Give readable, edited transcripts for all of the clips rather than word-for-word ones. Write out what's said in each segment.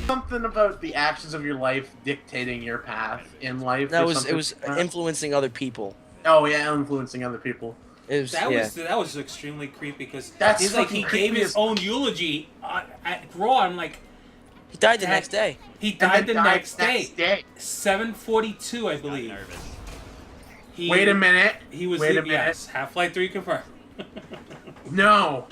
something about the actions of your life dictating your path in life. It was influencing other people. Oh yeah, influencing other people. That was extremely creepy because That's it's like he gave his own eulogy at Raw. I'm like, he died the next day. He died the next day. 7:42, I believe. Wait a minute. Yes, Half-Life 3 confirmed. No.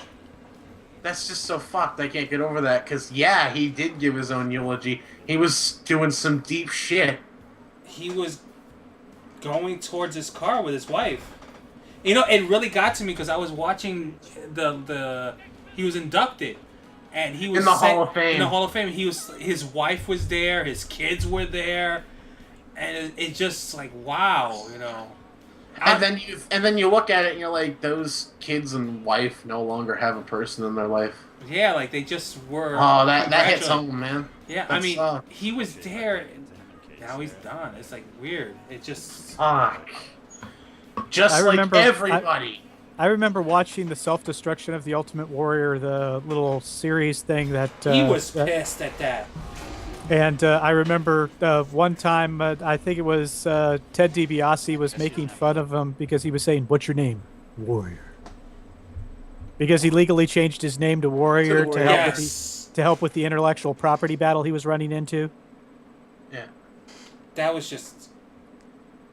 That's just so fucked. I can't get over that. Because, yeah, he did give his own eulogy. He was doing some deep shit. He was going towards his car with his wife. You know, it really got to me because I was watching he was inducted. And he was in the Hall of Fame. In the Hall of Fame. His wife was there. His kids were there. And it's just like, wow, you know. And then you look at it and you're like, those kids and wife no longer have a person in their life. Yeah, like they just were. Oh, that hits home, man. Yeah, I mean, he was there, and now he's done. It's like weird. It just. Fuck. Just like everybody. I remember watching the self-destruction of the Ultimate Warrior, the little series thing that. He was pissed at that. And I remember one time, I think it was Ted DiBiase was making fun of him because he was saying, "What's your name?" Warrior. Because he legally changed his name to Warrior to help with the intellectual property battle he was running into. Yeah. That was just.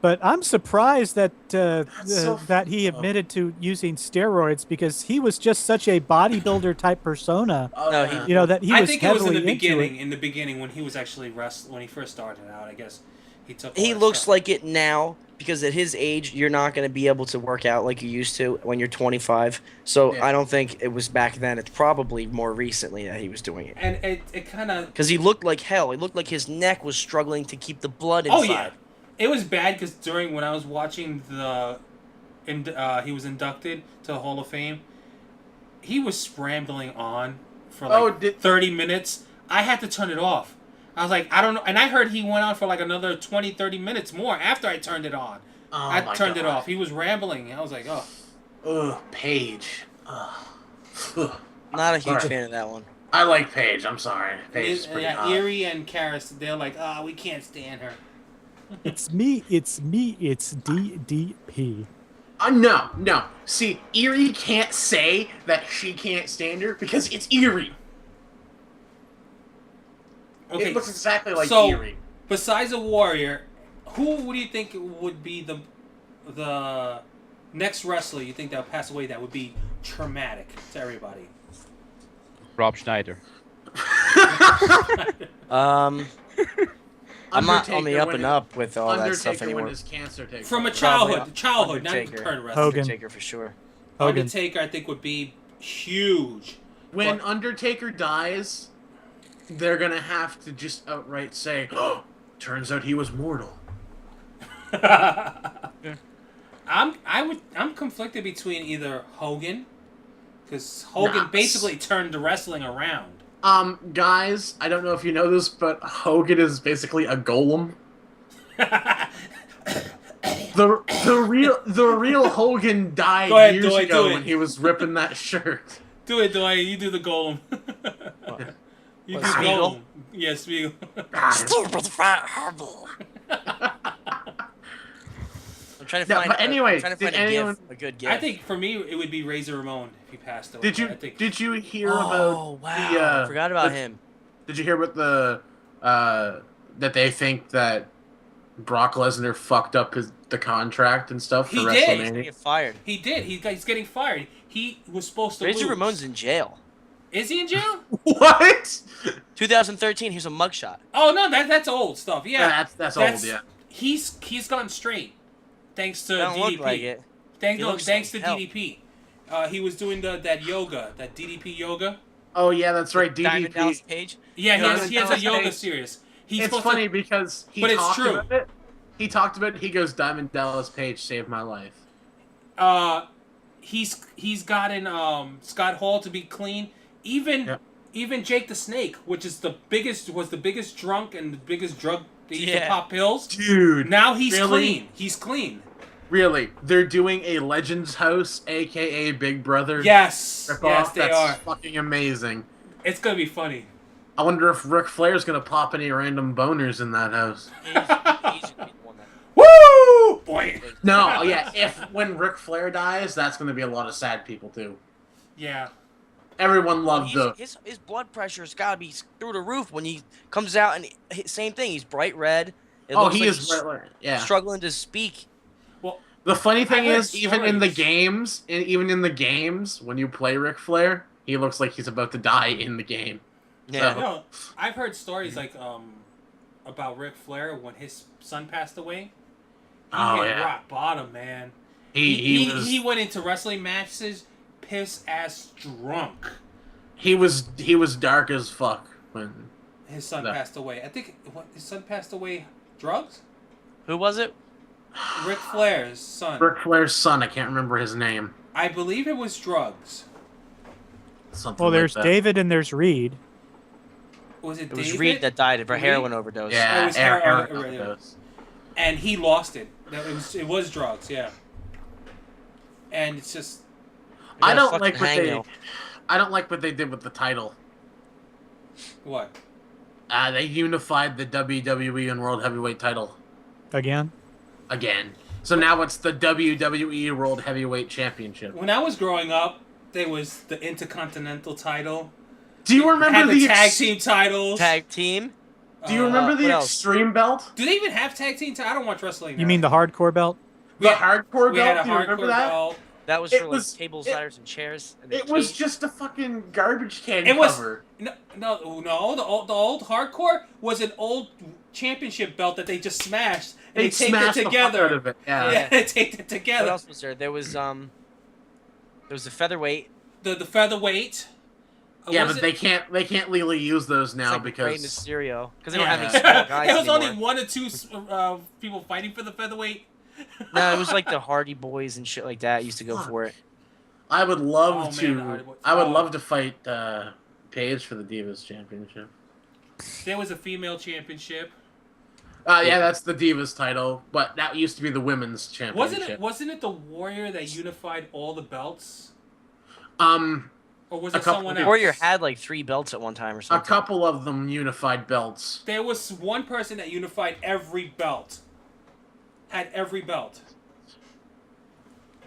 But I'm surprised that that he admitted to using steroids because he was just such a bodybuilder type persona. That he was. I think it was in the beginning. In the beginning, when he was actually when he first started out, I guess he took. He looks like it now because at his age, you're not going to be able to work out like you used to when you're 25. So I don't think it was back then. It's probably more recently that he was doing it. And it kind of because he looked like hell. He looked like his neck was struggling to keep the blood inside. Oh yeah. It was bad because when I was watching he was inducted to the Hall of Fame, he was scrambling on for 30 minutes. I had to turn it off. I was like, I don't know. And I heard he went on for like another 20, 30 minutes more after I turned it on. I turned it off. He was rambling. I was like, oh. Ugh, Paige. Ugh. Not a huge fan of that one. I like Paige. I'm sorry. Paige is pretty hot. Erie and Karis, they're like, we can't stand her. It's DDP. No. See, Erie can't say that she can't stand her because it's Erie. Okay, it looks exactly like Erie. Besides a Warrior, who do you think would be the next wrestler you think that would pass away that would be traumatic to everybody? Rob Schneider. I'm not on the up and up with all that stuff anymore. His cancer takes From a childhood, not current wrestler. Undertaker for sure. Undertaker, I think, would be huge. When Undertaker dies, they're gonna have to just outright say, "Oh, turns out he was mortal." I'm conflicted between either Hogan, because Hogan basically turned the wrestling around. Guys, I don't know if you know this, but Hogan is basically a golem. the real Hogan died years ago when he was ripping that shirt. Do it, Dwight. You do the golem. You do golem. Yeah, Spiegel. Stupid fat hobble. I'm trying to find. But anyway, a good gift. I think for me it would be Razor Ramon if he passed away. Did you hear about? Oh wow! I forgot about him. Did you hear about that they think that Brock Lesnar fucked up the contract and stuff for WrestleMania? He did. He get fired. He did. He's getting fired. He was supposed to. Razor Ramon's in jail. Is he in jail? What? 2013. Here's a mugshot. Oh no, that's old stuff. Yeah, that's old. Yeah. He's gone straight. Thanks to DDP. Look like it. Thanks to hell. DDP. He was doing that yoga, that DDP yoga. Oh yeah, that's right. DDP. Diamond Dallas Page. Yeah, he has a yoga series. It's funny because it's true. He talked about it. He goes, Diamond Dallas Page saved my life. He's gotten Scott Hall to be clean. Even Jake the Snake, which is the biggest drunk and the biggest drug that used to pop pills. Dude. Now he's clean. He's clean. Really? They're doing a Legends House, a.k.a. Big Brother. Yes. Ripoff? Yes, they are. Fucking amazing. It's going to be funny. I wonder if Ric Flair's gonna pop any random boners in that house. He's gonna be the one that. Woo! Boy. No, yeah. When Ric Flair dies, that's gonna be a lot of sad people too. Yeah. Everyone loved the. His blood pressure's gotta be through the roof when he comes out, and same thing. He's bright red. It looks He like is he's yeah. struggling to speak. Well, The funny thing I heard is, even in the stories. games, when you play Ric Flair, he looks like he's about to die in the game. Yeah. So- No, I've heard stories like about Ric Flair when his son passed away. He hit rock bottom, man. He went into wrestling matches piss ass drunk. He was dark as fuck when His son passed away. I think his son passed away. Drugs? Who was it? Ric Flair's son. Ric Flair's son. I can't remember his name. I believe it was drugs. Something. Well, like there's that. David and there's Reed. Was it It was David? Reed that died of a Reed? heroin overdose. Yeah, It was Aaron heroin overdose. And he lost it. It was drugs, yeah. And it's just I Yeah, don't fucking like what hang they. him. I don't like what they did with the title. what? They unified the WWE and World Heavyweight title Again? again. So now it's the WWE World Heavyweight Championship. When I was growing up, there was the Intercontinental title. Do you remember Had the the tag team titles. Tag team. Do you remember what the else? Extreme Belt? Do they even have tag team titles? I don't watch wrestling. You mean the hardcore belt? The hardcore we had belt? a Do you remember hardcore that? belt. That was It for was- like tables, it- ladders, and chairs. And the It was cage. just a fucking garbage can It was cover. no. The old hardcore was an old championship belt that they just smashed and They they taped smashed it the fuck together. out of it. Yeah. Yeah, they taped it What together. else was there? There was the featherweight. The featherweight. Yeah, Was but it? they can't legally use those now It's like Rey because Mysterio because they don't Yeah. have any small guys it was anymore. only one or two people fighting for the featherweight. No, it was like the Hardy Boys and shit like that used to go Fuck. for it. I would love Oh, to. man, the Hardy Boys. I would Oh. love to fight Paige for the Divas Championship. There was a female championship. Yeah, that's the Divas title, but that used to be the Women's Championship. Wasn't it the Warrior that unified all the belts? Or was A it couple someone of else? Warrior had like 3 belts at one time or A something. couple of them unified belts. There was one person that unified every belt. Had every belt.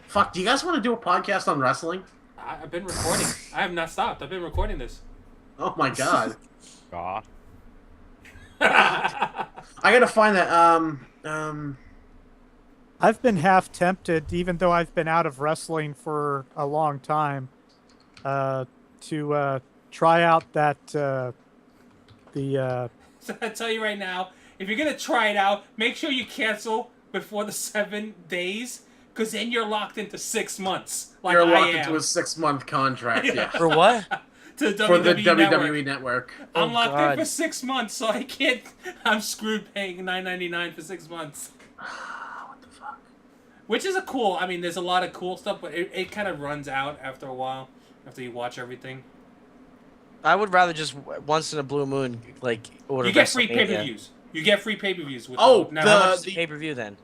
Fuck, do you guys want to do a podcast on wrestling? I've been recording. I have not stopped. I've been recording this. Oh my god. God. I gotta find that. I've been half tempted, even though I've been out of wrestling for a long time, to try out that So I tell you right now, if you're gonna try it out, make sure you cancel before the 7 days, because then you're locked into 6 months. Like you're I locked am. into a 6-month contract. Yeah. For what? To the For the WWE Network. WWE Network. I'm Oh, locked God. in for 6 months, so I can't. I'm screwed paying $9.99 for 6 months. What the fuck? Which is a cool. I mean, there's a lot of cool stuff, but it kind of runs out after a while. After you watch everything, I would rather just once in a blue moon like order. you get free WrestleMania. pay-per-views. You get free pay-per-views with. Oh, now, How the- much is the pay-per-view then?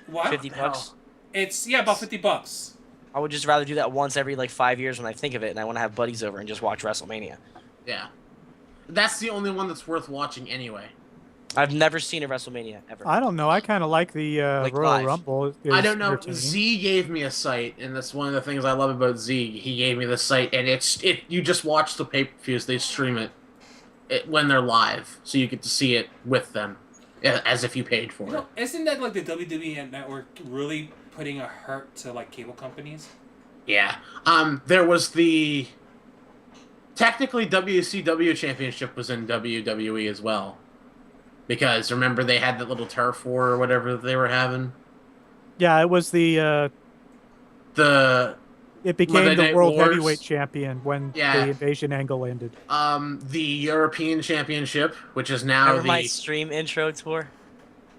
what? $50. It's about $50. I would just rather do that once every like 5 years when I think of it, and I want to have buddies over and just watch WrestleMania. Yeah. That's the only one that's worth watching anyway. I've never seen a WrestleMania ever. I don't know. I kind of like the Like Royal live. Rumble. It I was don't know. entertaining. Z gave me a site, and that's one of the things I love about Z. He gave me the site, and you just watch the pay-per-views. They stream it when they're live, so you get to see it with them, as if you paid for You it. know, isn't that like the WWE Network really putting a hurt to like cable companies? Yeah. There was the technically WCW Championship was in WWE as well, because remember they had that little turf war or whatever they were having. Yeah, it was the. The It became Monday the Night World Wars. Heavyweight Champion when Yeah. the invasion angle ended. the European Championship, which is now Remember the. my stream intro tour?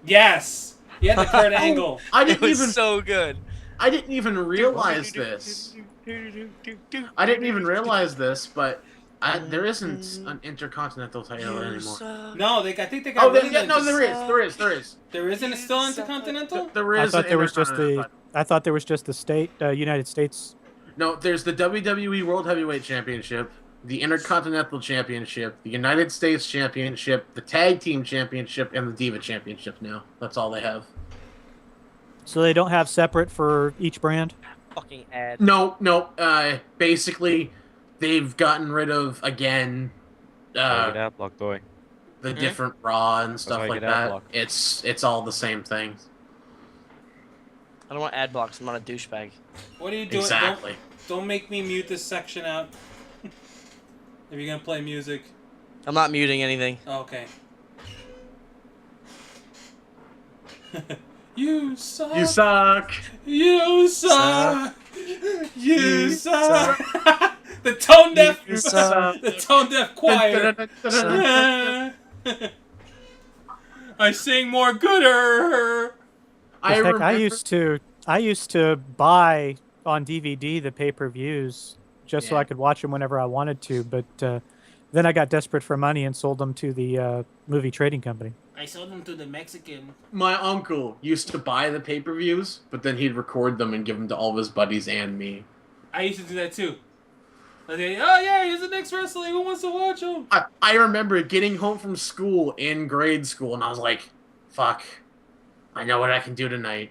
Yes. You had the Kurt Angle. I It didn't was even. so good. I didn't even realize this. I didn't even realize this, but there isn't an intercontinental title anymore. No, I think they got. Oh, rid of it. there is. There isn't a still Intercontinental. There I is. thought an there was just Intercontinental the. title. I thought there was just the United States. No, there's the WWE World Heavyweight Championship, the Intercontinental Championship, the United States Championship, the Tag Team Championship, and the Diva Championship now. That's all they have. So they don't have separate for each brand? Fucking ad. No. Basically, they've gotten rid of, again, Ad block toy. the different Raw and stuff why I like get ad that. block. It's all the same thing. I don't want ad blocks. I'm not a douchebag. What are you doing? Exactly. Don't make me mute this section out. If you're gonna play music. I'm not muting anything. Okay. You suck. You suck. You suck. You You suck. The tone deaf. You suck. The tone deaf choir. I sing more gooder. Heck, I used to buy on DVD the pay-per-views just so I could watch them whenever I wanted to, but then I got desperate for money and sold them to the movie trading company. I sold them to the Mexican. My uncle used to buy the pay-per-views, but then he'd record them and give them to all of his buddies and me. I used to do that too. Like, oh yeah, here's the next wrestler. Who wants to watch him? I remember getting home from school in grade school, and I was like, fuck, I know what I can do tonight.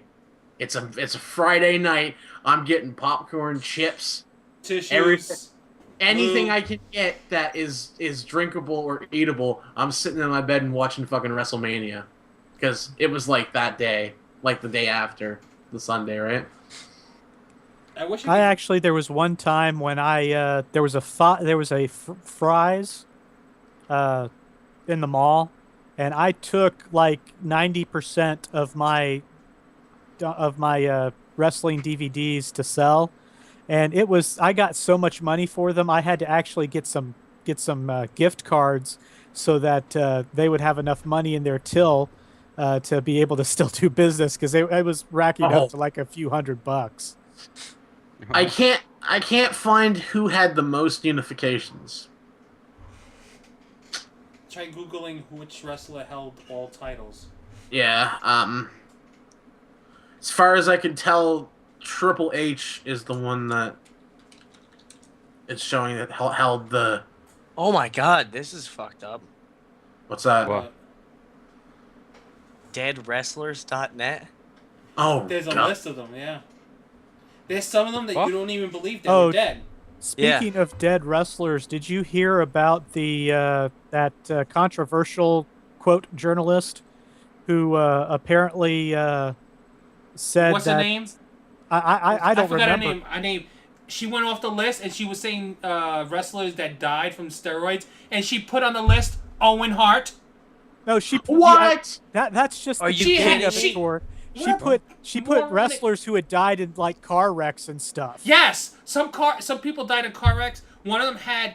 It's a Friday night. I'm getting popcorn, chips, Tissues. anything I can get that is drinkable or eatable. I'm sitting in my bed and watching fucking WrestleMania, because it was like that day, like the day after the Sunday, right? I actually, there was one time when there was a Fry's in the mall, and I took like 90% of my wrestling DVDs to sell, and I got so much money for them. I had to actually get some gift cards so that they would have enough money in their till to be able to still do business, because I was racking up to like a few $100. I can't find who had the most unifications. Try Googling which wrestler held all titles. Yeah, as far as I can tell, Triple H is the one that it's showing that held the... Oh my god, this is fucked up. What's that? What? Deadwrestlers.net? Oh, There's a God. list of them, yeah. There's some of them that What? you don't even believe they were dead. Speaking of dead wrestlers, did you hear about the that controversial quote journalist who apparently said What's that her name? I don't forgot remember. her name. She went off the list and she was saying wrestlers that died from steroids, and she put on the list Owen Hart. No, she What? that's just Are the you beginning kidding of me? it for. She put wrestlers who had died in like car wrecks and stuff. Yes, some people died in car wrecks. One of them had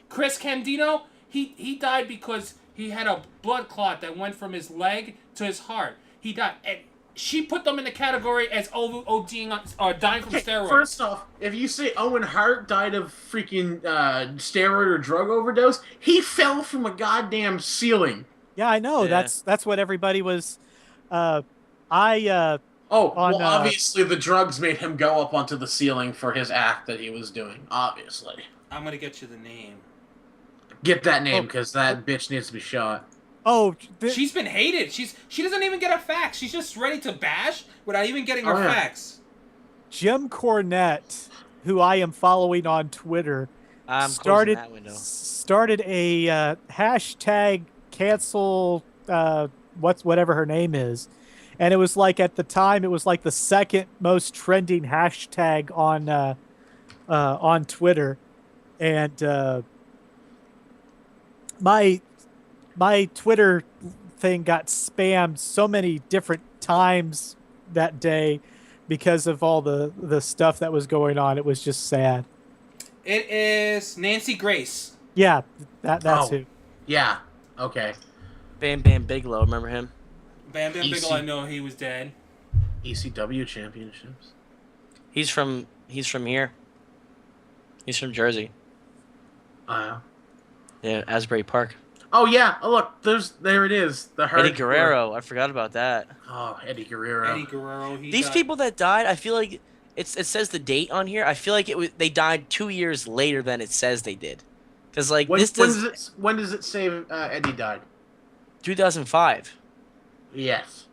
Chris Candido. He died because he had a blood clot that went from his leg to his heart. He died. And she put them in the category as ODing or dying from steroids. First off, if you say Owen Hart died of freaking steroid or drug overdose, he fell from a goddamn ceiling. Yeah, I know. Yeah. That's what everybody was. Obviously the drugs made him go up onto the ceiling for his act that he was doing. Obviously, I'm gonna get you the name. get that name because that bitch needs to be shot. She's been hated. She doesn't even get her facts. She's just ready to bash without even getting her facts. Jim Cornette, who I am following on Twitter, started a hashtag cancel whatever her name is, and it was like at the time it was like the second most trending hashtag on Twitter, and my Twitter thing got spammed so many different times that day because of all the stuff that was going on. It was just sad. It is Nancy Grace. Yeah, that's who. Yeah. Okay. Bam Bam Bigelow, remember him? Bam Bam Bigelow, I know he was dead. ECW championships. He's from here. He's from Jersey. Yeah, Asbury Park. Oh yeah. Oh look, there it is. The Eddie Guerrero. I forgot about that. Oh, Eddie Guerrero. Eddie Guerrero. These people that died, I feel like it says the date on here. I feel like they died 2 years later than it says they did. Because like When, this does when does it say Eddie died? 2005. Yes.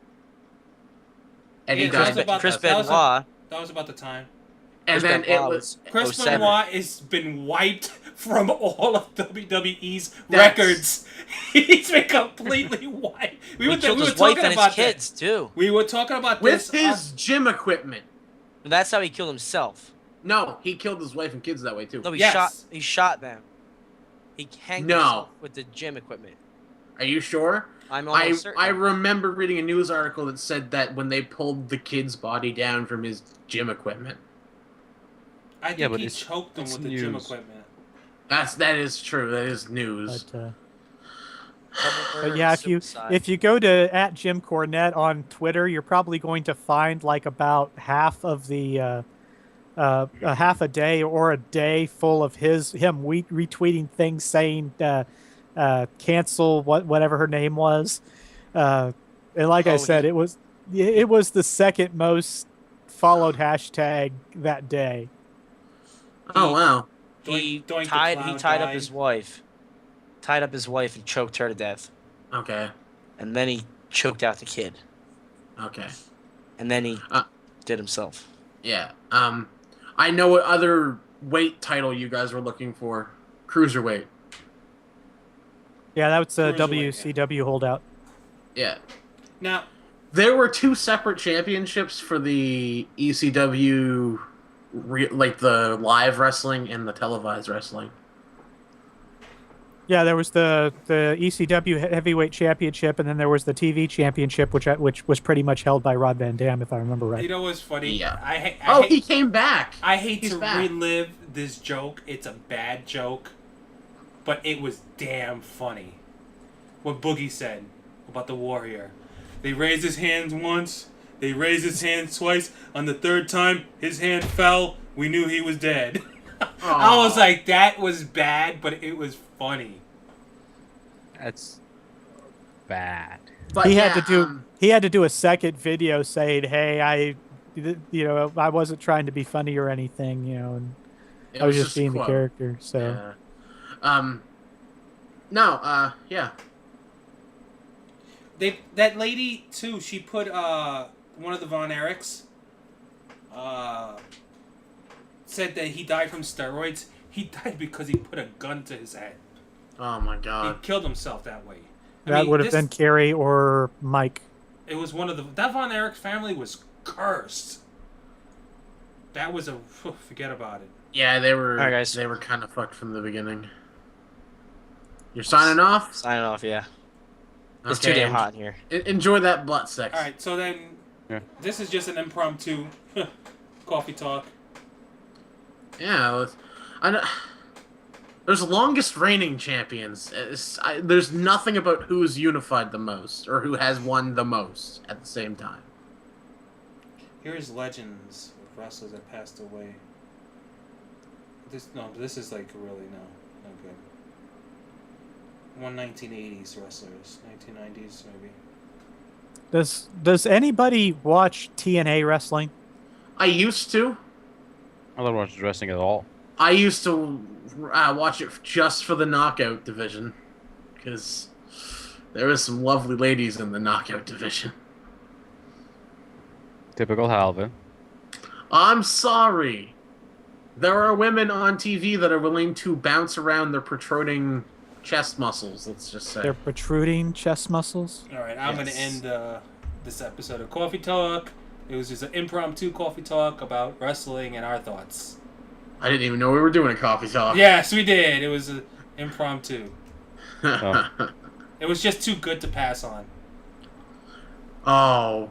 Eddie Yeah, died. Chris that was Benoit. That was about the time. And Chris then Benoit it was Chris 07. Benoit has been wiped from all of WWE's records. He's been completely wiped. We were killed his talking wife and about his kids too. We were talking about with this his gym equipment. That's how he killed himself. No, he killed his wife and kids that way too. No, he Yes. shot them. He hanged himself with the gym equipment. Are you sure? I'm almost certain. I remember reading a news article that said that when they pulled the kid's body down from his gym equipment. I think he choked them with the gym equipment. That is true. That is news. But yeah, if you go to @JimCornette on Twitter, you're probably going to find like about half of the half a day or a day full of him retweeting things saying cancel whatever her name was, and like I said, it was the second most followed hashtag that day. Oh wow! He tied up his wife. Tied up his wife and choked her to death. Okay. And then he choked out the kid. Okay. And then he did himself. Yeah. I know what other weight title you guys were looking for. Cruiserweight. Yeah, that was a WCW holdout. Yeah. Now, there were 2 separate championships for the ECW, like the live wrestling and the televised wrestling. Yeah, there was the ECW Heavyweight Championship, and then there was the TV Championship, which was pretty much held by Rob Van Dam, if I remember right. You know what's funny? Yeah. He came back. I hate to relive this joke. It's a bad joke, but it was damn funny. What Boogie said about the Warrior. They raised his hands once. They raised his hands twice. On the third time, his hand fell. We knew he was dead. I was like, that was bad, but it was funny. That's bad. But he had to do a second video saying, "Hey, I wasn't trying to be funny or anything, and I was just being the character." So, yeah. That lady too. She put one of the Von Erichs. Said that he died from steroids. He died because he put a gun to his head. Oh my god. He killed himself that way. That would have been Kerry or Mike. It was one of that Von Erich family was cursed. That was forget about it. Yeah, they were. All right, guys. They were kind of fucked from the beginning. You're signing off. Signing off, yeah. It's Okay, too damn hot in here. Enjoy that butt sex. All right, so then, this is just an impromptu coffee talk. Yeah, there's longest reigning champions. There's nothing about who's unified the most or who has won the most at the same time. Here's legends of wrestlers that passed away. This is like really not good. 1980s wrestlers, 1990s maybe. Does anybody watch TNA wrestling? I used to. I don't watch wrestling at all. I used to watch it just for the knockout division, because there was some lovely ladies in the knockout division. Typical Halvin. I'm sorry. There are women on TV that are willing to bounce around their protruding chest muscles, let's just say. Their protruding chest muscles? All right, I'm going to end this episode of Coffee Talk. It was just an impromptu coffee talk about wrestling and our thoughts. I didn't even know we were doing a coffee talk. Yes, we did. It was an impromptu. Oh. It was just too good to pass on. Oh.